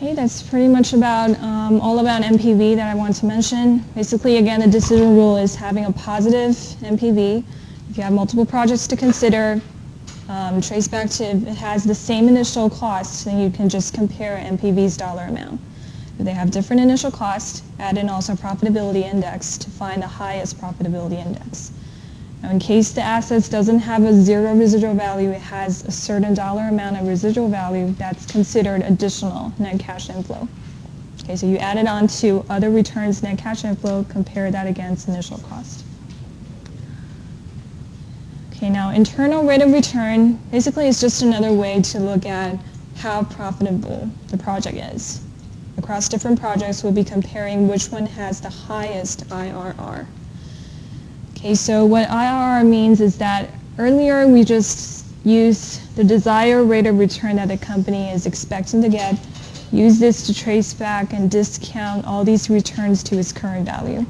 Okay, that's pretty much about all about NPV that I want to mention. Basically, again, the decision rule is having a positive NPV. If you have multiple projects to consider, trace back to if it has the same initial cost, then you can just compare NPV's dollar amount. If they have different initial cost, add in also profitability index to find the highest profitability index. Now, in case the assets doesn't have a zero residual value, it has a certain dollar amount of residual value that's considered additional net cash inflow. Okay, so you add it on to other returns net cash inflow, compare that against initial cost. Okay, now internal rate of return basically is just another way to look at how profitable the project is. Across different projects, we'll be comparing which one has the highest IRR. Okay, so what IRR means is that earlier we just used the desired rate of return that the company is expecting to get, use this to trace back and discount all these returns to its current value.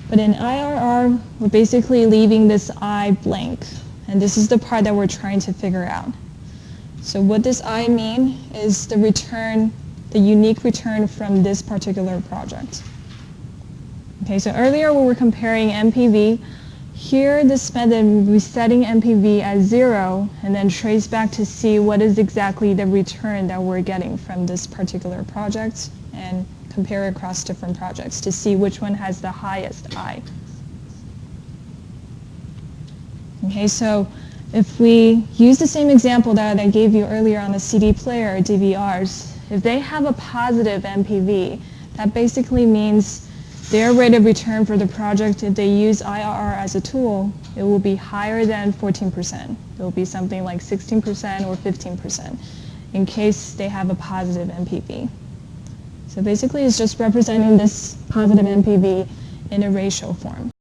But in IRR, we're basically leaving this I blank, and this is the part that we're trying to figure out. So what does I mean is the return, the unique return from this particular project. Okay, so earlier we were comparing NPV. Here, this method, we're setting NPV at 0 and then trace back to see what is exactly the return that we're getting from this particular project and compare across different projects to see which one has the highest I. Okay, so if we use the same example that I gave you earlier on the CD player or DVRs, if they have a positive NPV, that basically means their rate of return for the project, if they use IRR as a tool, it will be higher than 14%. It will be something like 16% or 15% in case they have a positive NPV. So basically it's just representing this positive NPV in a ratio form.